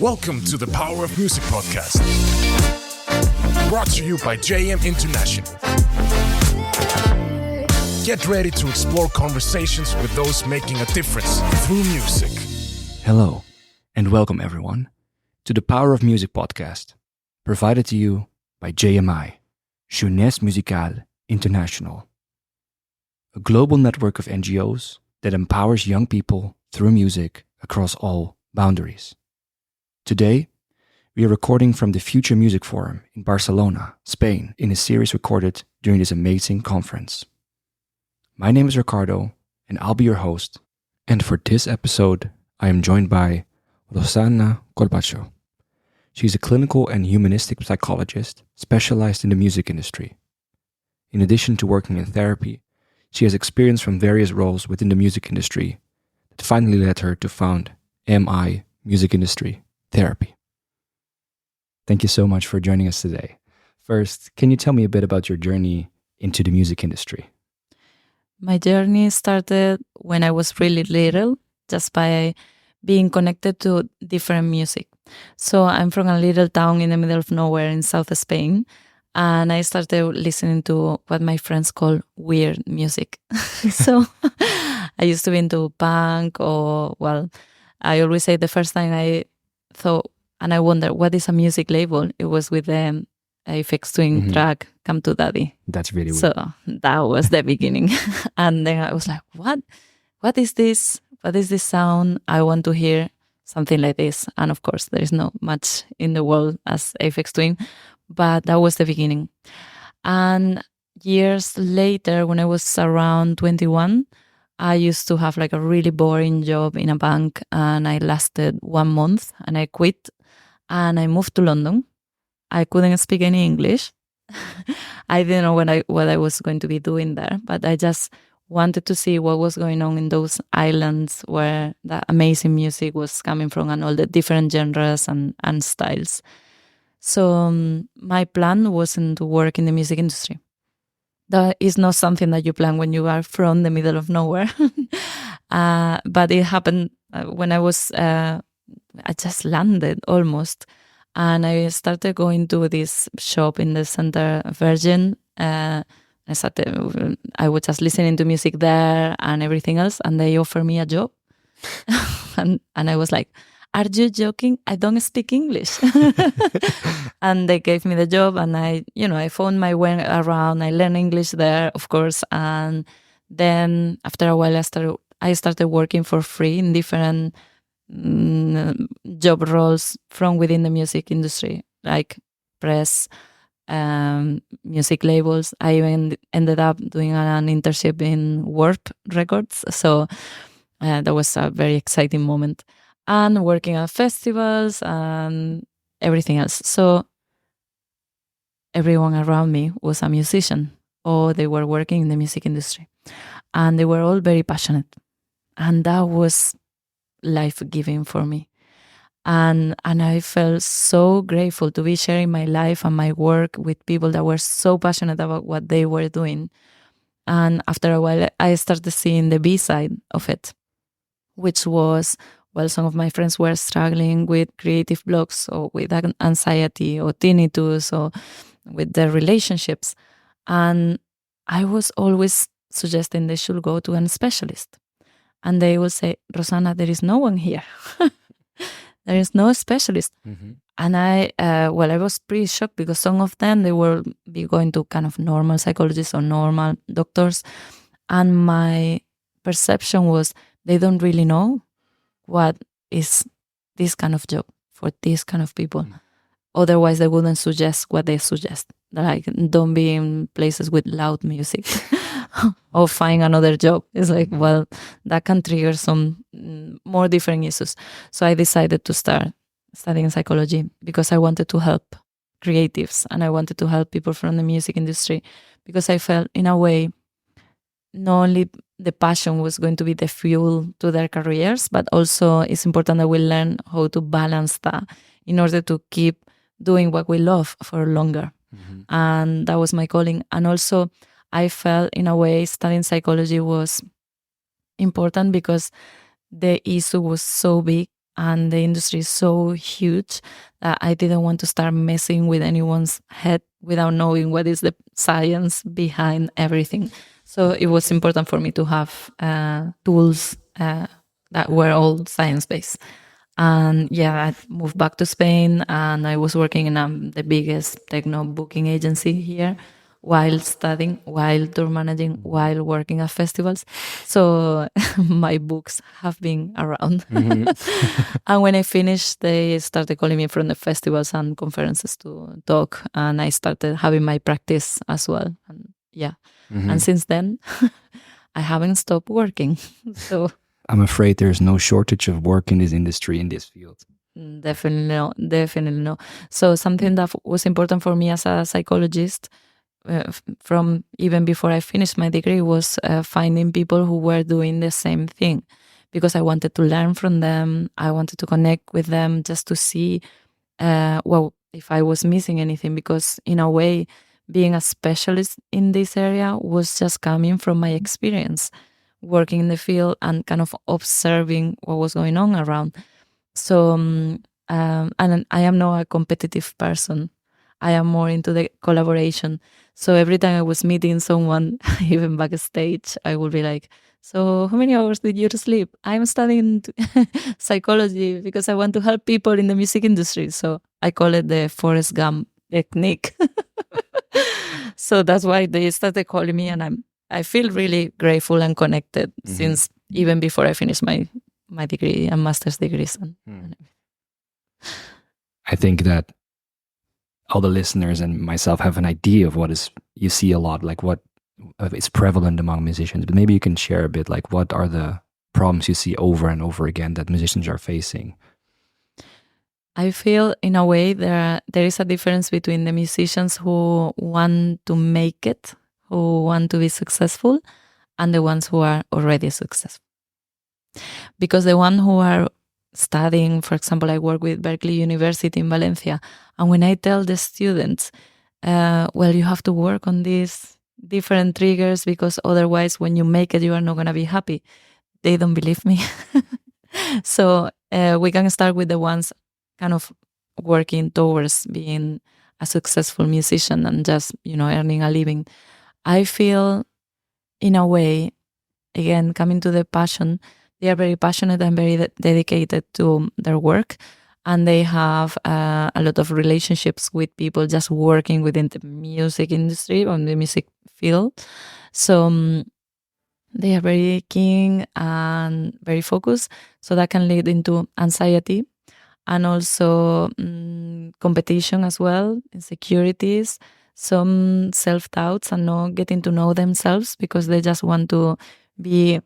Welcome to the Power of Music podcast, brought to you by JM International. Get ready to explore conversations with those making a difference through music. Hello, and welcome everyone to the Power of Music podcast, provided to you by JMI, Jeunesse Musicale International, a global network of NGOs that empowers young people through music across all boundaries. Today, we are recording from the Future Music Forum in Barcelona, Spain, in a series recorded during this amazing conference. My name is Ricardo, and I'll be your host. And for this episode, I am joined by Rosana Corbacho. She's a clinical and humanistic psychologist specialized in the music industry. In addition to working in therapy, she has experience from various roles within the music industry that finally led her to found MI Music Industry Therapy. Thank you so much for joining us today. First, can you tell me a bit about your journey into the music industry? My journey started when I was really little, just by being connected to different music. So I'm from a little town in the middle of nowhere in South Spain, and I started listening to what my friends call weird music. So I used to be into punk, I always say the first time I thought, and I wondered, what is a music label? It was with the Aphex Twin track, Come to Daddy. That's really weird. So that was the beginning. And then I was like, what? What is this? What is this sound? I want to hear something like this. And of course, there is not much in the world as Aphex Twin, but that was the beginning. And years later, when I was around 21, I used to have like a really boring job in a bank, and I lasted 1 month and I quit and I moved to London. I couldn't speak any English. I didn't know what I was going to be doing there, but I just wanted to see what was going on in those islands where the amazing music was coming from and all the different genres and styles. So my plan wasn't to work in the music industry. That is not something that you plan when you are from the middle of nowhere. But it happened when I just landed almost. And I started going to this shop in the center, Virgin. I was just listening to music there and everything else. And they offered me a job. and I was like, are you joking? I don't speak English. And they gave me the job, and I found my way around. I learned English there, of course. And then after a while, I started working for free in different job roles from within the music industry, like press, music labels. I even ended up doing an internship in Warp Records. So that was a very exciting moment. And working at festivals and everything else. So everyone around me was a musician, or they were working in the music industry. And they were all very passionate. And that was life-giving for me. And I felt so grateful to be sharing my life and my work with people that were so passionate about what they were doing. And after a while, I started seeing the B-side of it, which was, some of my friends were struggling with creative blocks or with anxiety or tinnitus or with their relationships. And I was always suggesting they should go to a specialist. And they will say, Rosana, there is no one here. There is no specialist. Mm-hmm. And I was pretty shocked, because some of them, they will be going to kind of normal psychologists or normal doctors. And my perception was they don't really know what is this kind of job for this kind of people. Mm. Otherwise, they wouldn't suggest what they suggest. Like, don't be in places with loud music or find another job. It's like, that can trigger some more different issues. So I decided to start studying psychology because I wanted to help creatives and I wanted to help people from the music industry, because I felt, in a way, not only the passion was going to be the fuel to their careers, but also it's important that we learn how to balance that in order to keep doing what we love for longer. Mm-hmm. And that was my calling. And also I felt, in a way, studying psychology was important because the issue was so big and the industry is so huge that I didn't want to start messing with anyone's head without knowing what is the science behind everything. So it was important for me to have tools that were all science-based. And I moved back to Spain, and I was working in the biggest techno booking agency here while studying, while tour managing, while working at festivals. So my books have been around. And when I finished, they started calling me from the festivals and conferences to talk, and I started having my practice as well. And and since then, I haven't stopped working. So I'm afraid there's no shortage of work in this industry, in this field. Definitely no. So something that was important for me as a psychologist from even before I finished my degree was finding people who were doing the same thing, because I wanted to learn from them. I wanted to connect with them just to see, if I was missing anything, because in a way, being a specialist in this area was just coming from my experience working in the field and kind of observing what was going on around. So, and I am not a competitive person. I am more into the collaboration. So every time I was meeting someone, even backstage, I would be like, so how many hours did you sleep? I'm studying psychology because I want to help people in the music industry. So I call it the Forrest Gump technique. So that's why they started calling me, and I feel really grateful and connected since even before I finished my degree and master's degrees. I think that all the listeners and myself have an idea of you see a lot, like what is prevalent among musicians, but maybe you can share a bit, like what are the problems you see over and over again that musicians are facing? I feel in a way there is a difference between the musicians who want to make it, who want to be successful, and the ones who are already successful. Because the one who are studying, for example, I work with Berkeley University in Valencia, and when I tell the students, you have to work on these different triggers because otherwise when you make it, you are not going to be happy. They don't believe me. So we can start with the ones kind of working towards being a successful musician and just, earning a living. I feel in a way, again, coming to the passion, they are very passionate and very dedicated to their work. And they have a lot of relationships with people just working within the music industry or the music field. So they are very keen and very focused. So that can lead into anxiety and also competition as well, insecurities, some self-doubts and not getting to know themselves because they just want to be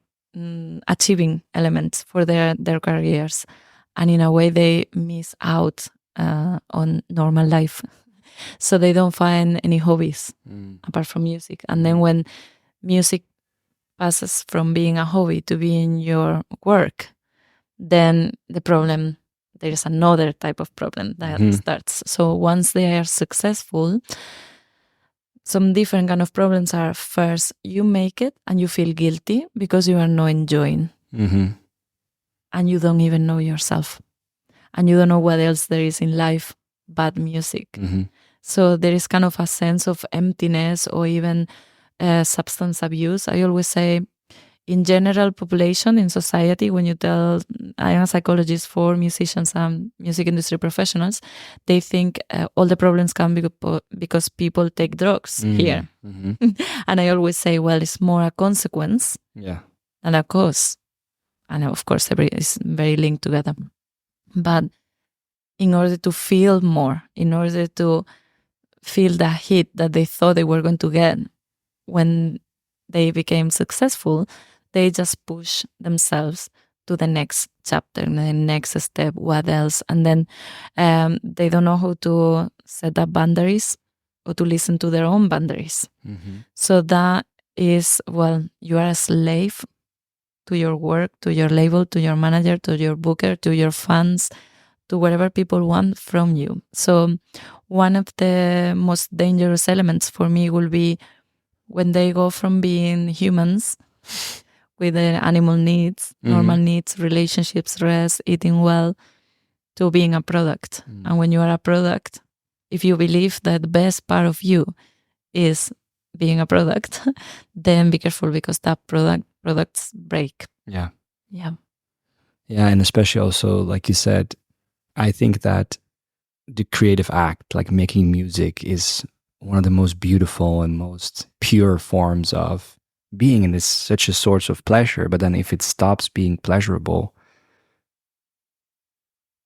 achieving elements for their careers. And in a way, they miss out on normal life. So they don't find any hobbies apart from music. And then when music passes from being a hobby to being your work, then there is another type of problem that starts. So once they are successful, some different kind of problems are, first, you make it and you feel guilty because you are not enjoying. And you don't even know yourself. And you don't know what else there is in life but music. So there is kind of a sense of emptiness or even substance abuse. I always say, in general population, in society, when you tell, I am a psychologist for musicians and music industry professionals, they think all the problems come because people take drugs here. And I always say, well, it's more a consequence than a cause. And of course, is very linked together. But in order to feel more, in order to feel the hit that they thought they were going to get when they became successful, they just push themselves to the next chapter, the next step, what else? And then they don't know how to set up boundaries or to listen to their own boundaries. So that is, you are a slave to your work, to your label, to your manager, to your booker, to your fans, to whatever people want from you. So one of the most dangerous elements for me will be when they go from being humans with their animal needs, normal needs, relationships, rest, eating well, to being a product. And when you are a product, if you believe that the best part of you is being a product, then be careful, because that products break. Yeah. Yeah. Yeah, and especially also, like you said, I think that the creative act, like making music, is one of the most beautiful and most pure forms of being, and it's such a source of pleasure. But then if it stops being pleasurable,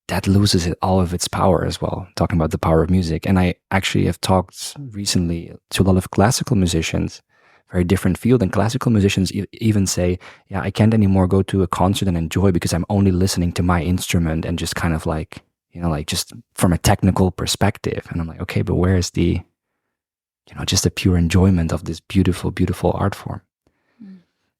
that loses all of its power as well, talking about the power of music. And I actually have talked recently to a lot of classical musicians, very different field, and classical musicians even say, yeah, I can't anymore go to a concert and enjoy because I'm only listening to my instrument and just kind of like, like just from a technical perspective. And I'm like, okay, but where is the, just the pure enjoyment of this beautiful, beautiful art form?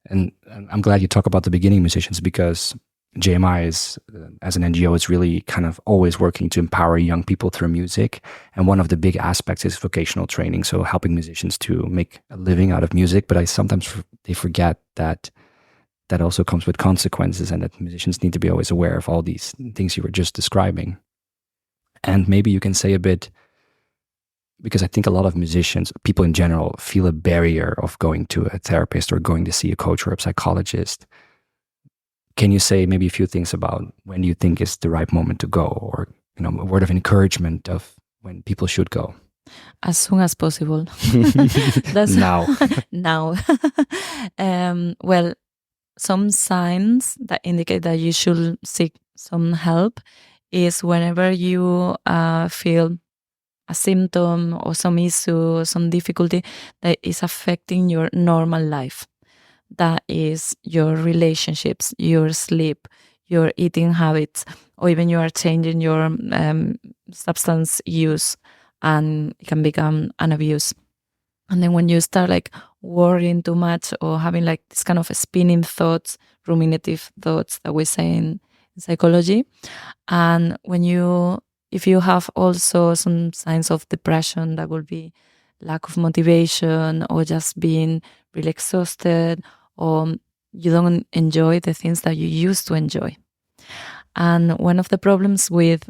And I'm glad you talk about the beginning musicians, because JMI is, as an NGO, is really kind of always working to empower young people through music. And one of the big aspects is vocational training, so helping musicians to make a living out of music. But they forget that that also comes with consequences, and that musicians need to be always aware of all these things you were just describing. And maybe you can say a bit, because I think a lot of musicians, people in general, feel a barrier of going to a therapist or going to see a coach or a psychologist. Can you say maybe a few things about when you think is the right moment to go, or a word of encouragement of when people should go? As soon as possible. That's now. Now. Well, some signs that indicate that you should seek some help is whenever you feel a symptom or some issue, some difficulty that is affecting your normal life. That is your relationships, your sleep, your eating habits, or even you are changing your substance use, and it can become an abuse. And then when you start like worrying too much, or having like this kind of spinning thoughts, ruminative thoughts that we say in psychology, and if you have also some signs of depression, that will be lack of motivation, or just being really exhausted, or you don't enjoy the things that you used to enjoy. And one of the problems with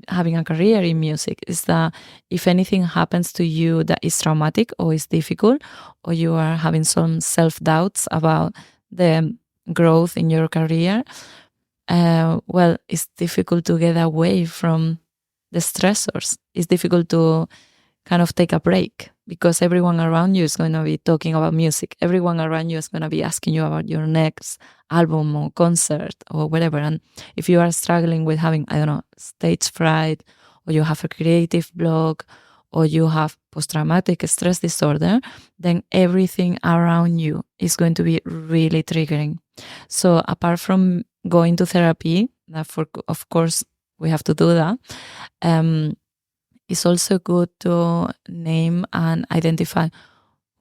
having a career in music is that if anything happens to you that is traumatic or is difficult, or you are having some self-doubts about the growth in your career, well, it's difficult to get away from the stressors. It's difficult to kind of take a break, because everyone around you is going to be talking about music. Everyone around you is going to be asking you about your next album or concert or whatever. And if you are struggling with having, I don't know, stage fright, or you have a creative block, or you have post-traumatic stress disorder, then everything around you is going to be really triggering. So apart from going to therapy, of course, we have to do that, it's also good to name and identify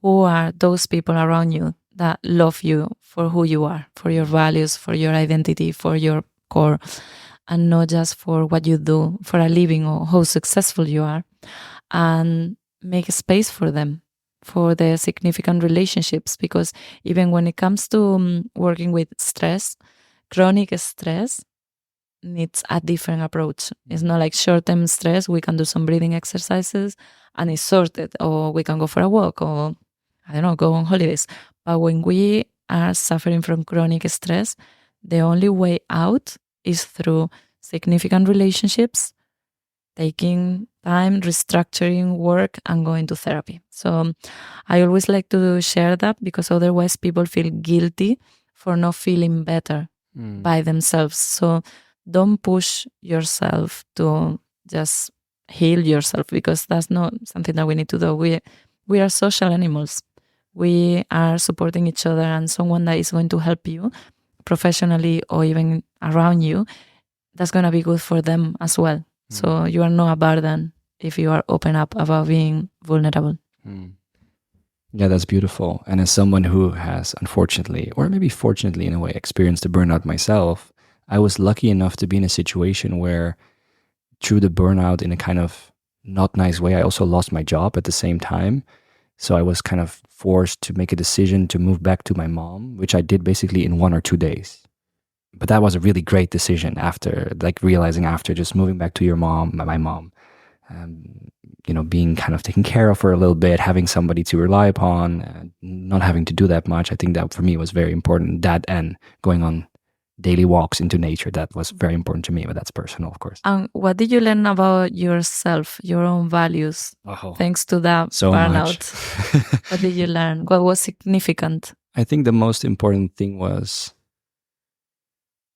who are those people around you that love you for who you are, for your values, for your identity, for your core, and not just for what you do for a living or how successful you are. And make space for them, for the significant relationships, because even when it comes to working with stress, chronic stress needs a different approach. It's not like short-term stress, we can do some breathing exercises and it's sorted, or we can go for a walk, or I don't know, go on holidays. But when we are suffering from chronic stress, the only way out is through significant relationships, taking time, restructuring work, and going to therapy. So I always like to share that, because otherwise people feel guilty for not feeling better by themselves. So don't push yourself to just heal yourself, because that's not something that we need to do. We are social animals. We are supporting each other, and someone that is going to help you professionally or even around you, that's going to be good for them as well. So you are not a burden if you are open up about being vulnerable. Yeah, that's beautiful. And as someone who has, unfortunately, or maybe fortunately in a way, experienced a burnout myself, I was lucky enough to be in a situation where, through the burnout in a kind of not nice way, I also lost my job at the same time. So I was kind of forced to make a decision to move back to my mom, which I did basically in 1 or 2 days. but that was a really great decision after, like, realizing after just moving back to my mom, being kind of taken care of for a little bit, having somebody to rely upon, not having to do that much. I think that for me was very important. That and going on daily walks into nature, that was very important to me, but that's personal, of course. And what did you learn about yourself, your own values, thanks to that so burnout? Much. What did you learn? What was significant? I think the most important thing was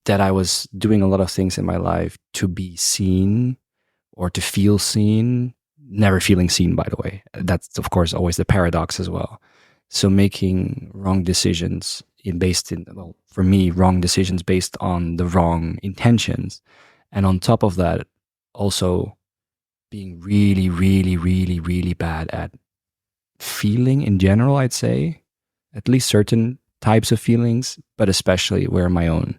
that I was doing a lot of things in my life to be seen or to feel seen, never feeling seen, by the way. That's, of course, always the paradox as well. So making wrong decisions for me, wrong decisions based on the wrong intentions. And on top of that, also being really, really, really, really bad at feeling in general, I'd say. At least certain types of feelings, but especially where my own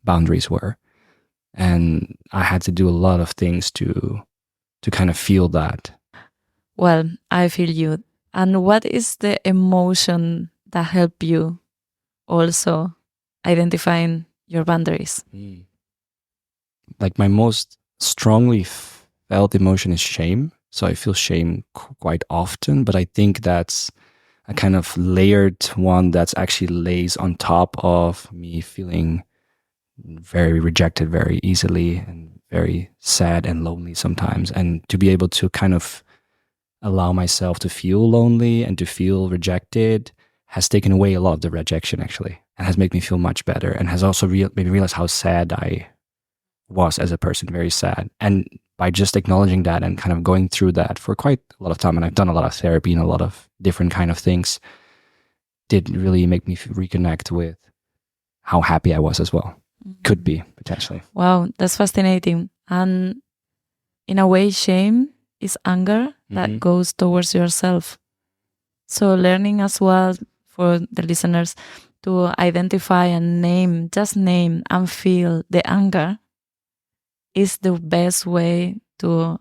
boundaries were. And I had to do a lot of things to kind of feel that. Well, I feel you. And what is the emotion that helped you also identifying your boundaries? Like my most strongly felt emotion is shame. So I feel shame quite often, but I think that's a kind of layered one that's actually lays on top of me feeling very rejected very easily and very sad and lonely sometimes. And to be able to kind of allow myself to feel lonely and to feel rejected has taken away a lot of the rejection, actually, and has made me feel much better, and has also made me realize how sad I was as a person, very sad. And by just acknowledging that and kind of going through that for quite a lot of time, and I've done a lot of therapy and a lot of different kind of things, did really make me reconnect with how happy I was as well. Could be, potentially. Wow, that's fascinating. And in a way, shame is anger that goes towards yourself. So learning as well for the listeners to identify and just name and feel the anger is the best way to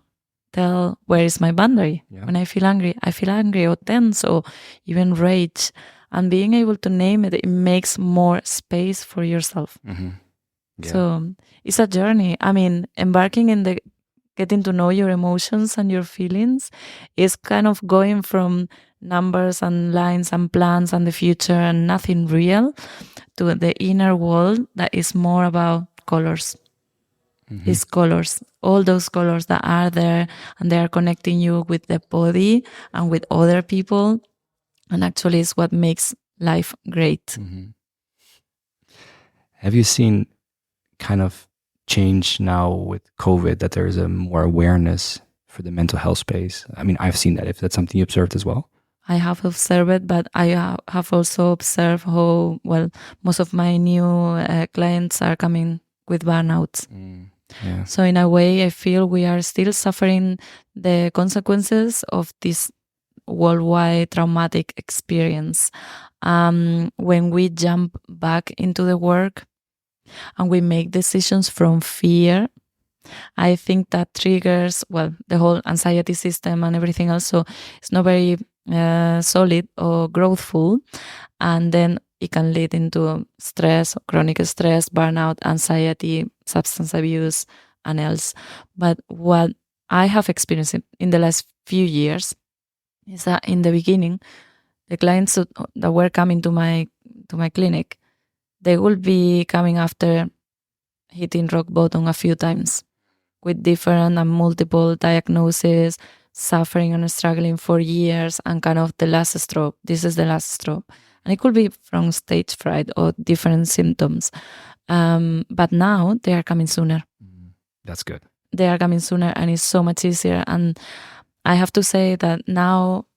tell where is my boundary. Yeah. When I feel angry or tense or even rage. And being able to name it, it makes more space for yourself. Yeah. So it's a journey. I mean, embarking in the getting to know your emotions and your feelings is kind of going from numbers and lines and plans and the future and nothing real to the inner world that is more about colors. It's colors, all those colors that are there, and they are connecting you with the body and with other people, and actually it's what makes life great. Have you seen kind of change now with COVID, that there is a more awareness for the mental health space? I mean, I've seen that. If that's something you observed as well. I have observed it, but I have also observed how, well, most of my new clients are coming with burnouts. Yeah. So in a way, I feel we are still suffering the consequences of this worldwide traumatic experience. When we jump back into the work and we make decisions from fear, I think that triggers, well, the whole anxiety system and everything else. So it's not very solid or growthful. And then it can lead into stress, chronic stress, burnout, anxiety, substance abuse, and else. But what I have experienced in the last few years is that in the beginning, the clients that were coming to my clinic, they will be coming after hitting rock bottom a few times with different and multiple diagnoses, suffering and struggling for years, and kind of the last straw. This is the last straw. And it could be from stage fright or different symptoms. But now they are coming sooner. That's good. They are coming sooner, and it's so much easier. And I have to say that now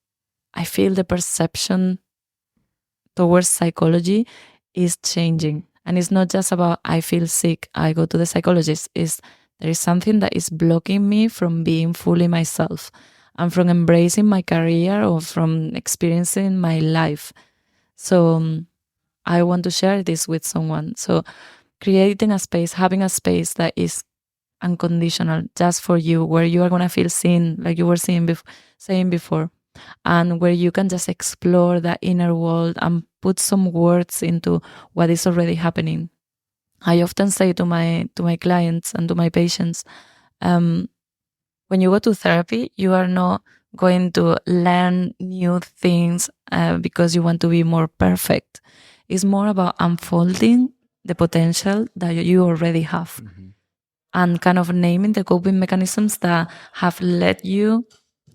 I feel the perception towards psychology is changing. And it's not just about I feel sick, I go to the psychologist. There is something that is blocking me from being fully myself and from embracing my career or from experiencing my life. So I want to share this with someone. So creating a space, having a space that is unconditional, just for you, where you are going to feel seen, like you were saying before, and where you can just explore that inner world and put some words into what is already happening. I often say to my clients and to my patients, when you go to therapy, you are not going to learn new things because you want to be more perfect. It's more about unfolding the potential that you already have, and kind of naming the coping mechanisms that have led you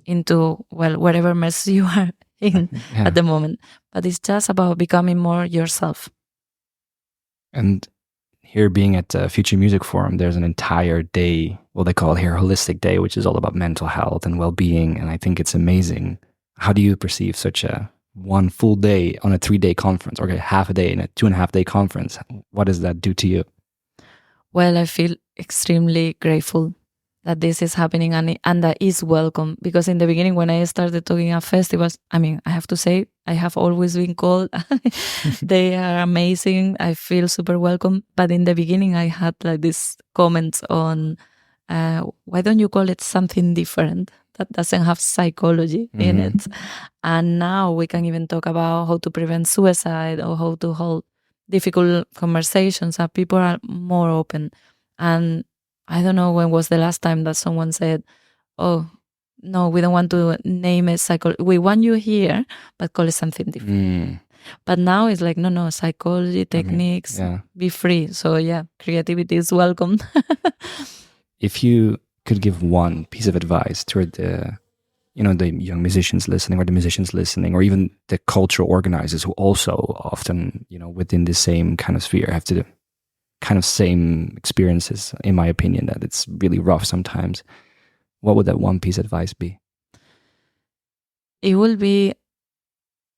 into, well, whatever mess you are in Yeah. at the moment. But it's just about becoming more yourself. And here, being at Future Music Forum, there's an entire day, well, they call it here Holistic Day, which is all about mental health and well-being. And I think it's amazing. How do you perceive such a one full day on a 3-day conference, or half a day in a 2.5-day conference? What does that do to you? Well, I feel extremely grateful that this is happening, and that is welcome, because in the beginning, when I started talking at festivals, I mean, I have to say, I have always been called. They are amazing. I feel super welcome. But in the beginning, I had like these comments on, why don't you call it something different that doesn't have psychology in it? And now we can even talk about how to prevent suicide or how to hold difficult conversations, and people are more open. And I don't know when was the last time that someone said, oh, no, we don't want to name it psychology. We want you here, but call it something different. But now it's like, no, psychology, techniques, be free. So yeah, creativity is welcome. If you could give one piece of advice toward the young musicians listening, or the musicians listening, or even the cultural organizers who also often, within the same kind of sphere have to kind of same experiences, in my opinion, that it's really rough sometimes, what would that one piece of advice be? It will be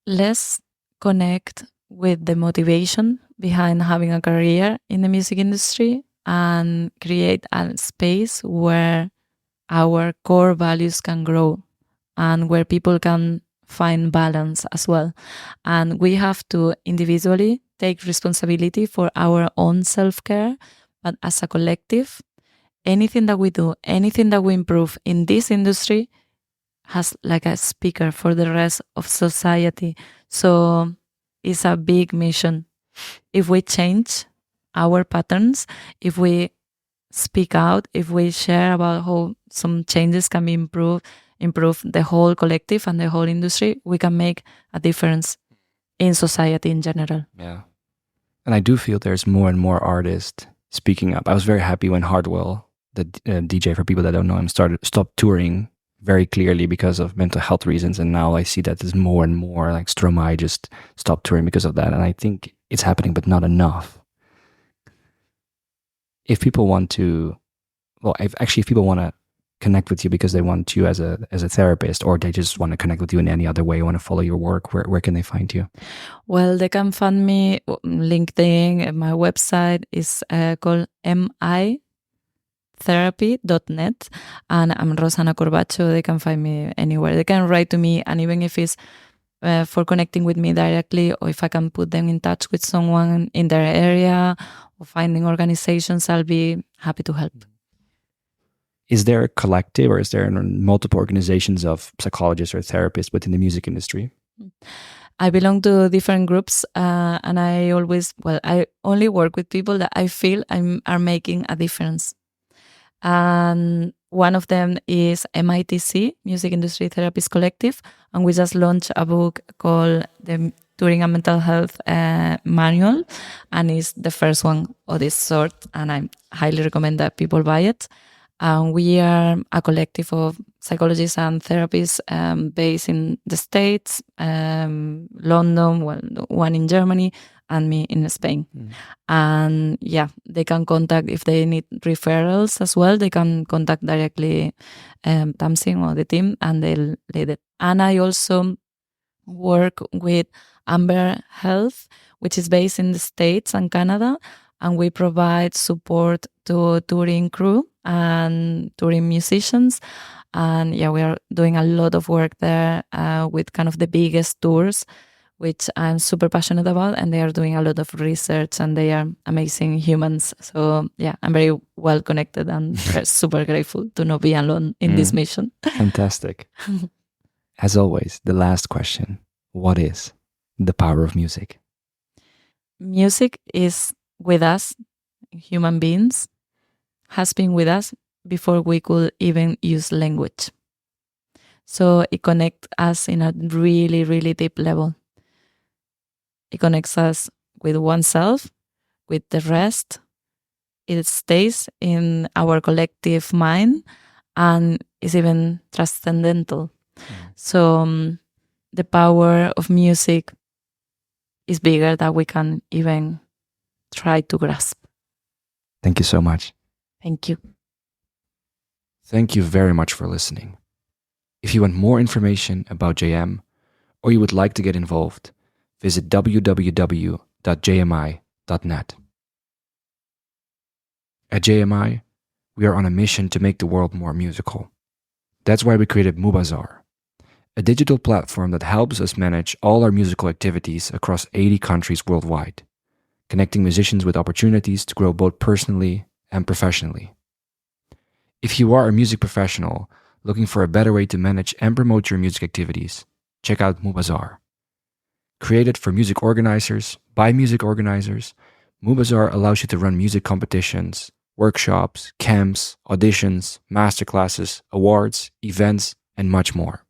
less connect with the motivation behind having a career in the music industry, and create a space where our core values can grow and where people can find balance as well. And we have to individually take responsibility for our own self-care, but as a collective, anything that we do, anything that we improve in this industry has like a speaker for the rest of society. So it's a big mission. If we change our patterns, if we speak out, if we share about how some changes can be improve the whole collective and the whole industry, we can make a difference in society in general. Yeah. And I do feel there's more and more artists speaking up. I was very happy when Hardwell, the DJ, for people that don't know him, stopped touring very clearly because of mental health reasons. And now I see that there's more and more, like Stromae just stopped touring because of that. And I think it's happening, but not enough. If people want to, if people want to connect with you because they want you as a therapist, or they just want to connect with you in any other way, want to follow your work, where can they find you? Well, they can find me LinkedIn. My website is called mitherapy.net, and I'm Rosana Corbacho. They can find me anywhere. They can write to me, and even if it's for connecting with me directly, or if I can put them in touch with someone in their area or finding organizations, I'll be happy to help. Is there a collective, or is there multiple organizations of psychologists or therapists within the music industry? I belong to different groups, and I only work with people that I feel are making a difference. And one of them is MITC, Music Industry Therapist Collective, and we just launched a book called The Touring and Mental Health Manual, and it's the first one of this sort, and I highly recommend that people buy it. We are a collective of psychologists and therapists based in the States, London, one in Germany, and me in Spain. And yeah, they can contact, if they need referrals as well, they can contact directly Tamsin or the team, and they'll lead it. And I also work with Amber Health, which is based in the States and Canada, and we provide support to touring crew and touring musicians. And yeah, we are doing a lot of work there with kind of the biggest tours, which I'm super passionate about, and they are doing a lot of research, and they are amazing humans. So yeah, I'm very well connected and super grateful to not be alone in this mission. Fantastic. As always, the last question: what is the power of music? Music is with us human beings has been with us before we could even use language. So it connects us in a really, really deep level. It connects us with oneself, with the rest. It stays in our collective mind and is even transcendental. So the power of music is bigger than we can even try to grasp. Thank you so much. Thank you. Thank you very much for listening. If you want more information about JM or you would like to get involved, visit www.jmi.net. At JMI, we are on a mission to make the world more musical. That's why we created Mubazar, a digital platform that helps us manage all our musical activities across 80 countries worldwide, connecting musicians with opportunities to grow both personally and professionally. If you are a music professional looking for a better way to manage and promote your music activities, check out Mubazar. Created for music organizers, by music organizers, Mubazar allows you to run music competitions, workshops, camps, auditions, masterclasses, awards, events, and much more.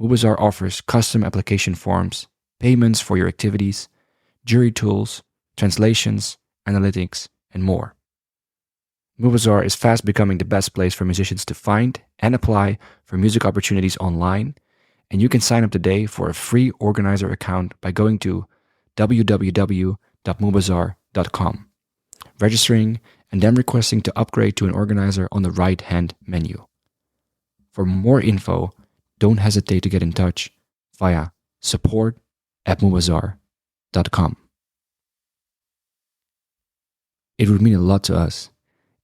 Mubazar offers custom application forms, payments for your activities, jury tools, translations, analytics, and more. Mubazar is fast becoming the best place for musicians to find and apply for music opportunities online, and you can sign up today for a free organizer account by going to www.mubazar.com, registering, and then requesting to upgrade to an organizer on the right-hand menu. For more info, don't hesitate to get in touch via support@mubazar.com. It would mean a lot to us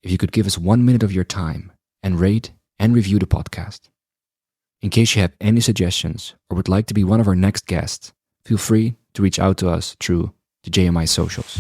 if you could give us 1 minute of your time and rate and review the podcast. In case you have any suggestions or would like to be one of our next guests, feel free to reach out to us through the JMI socials.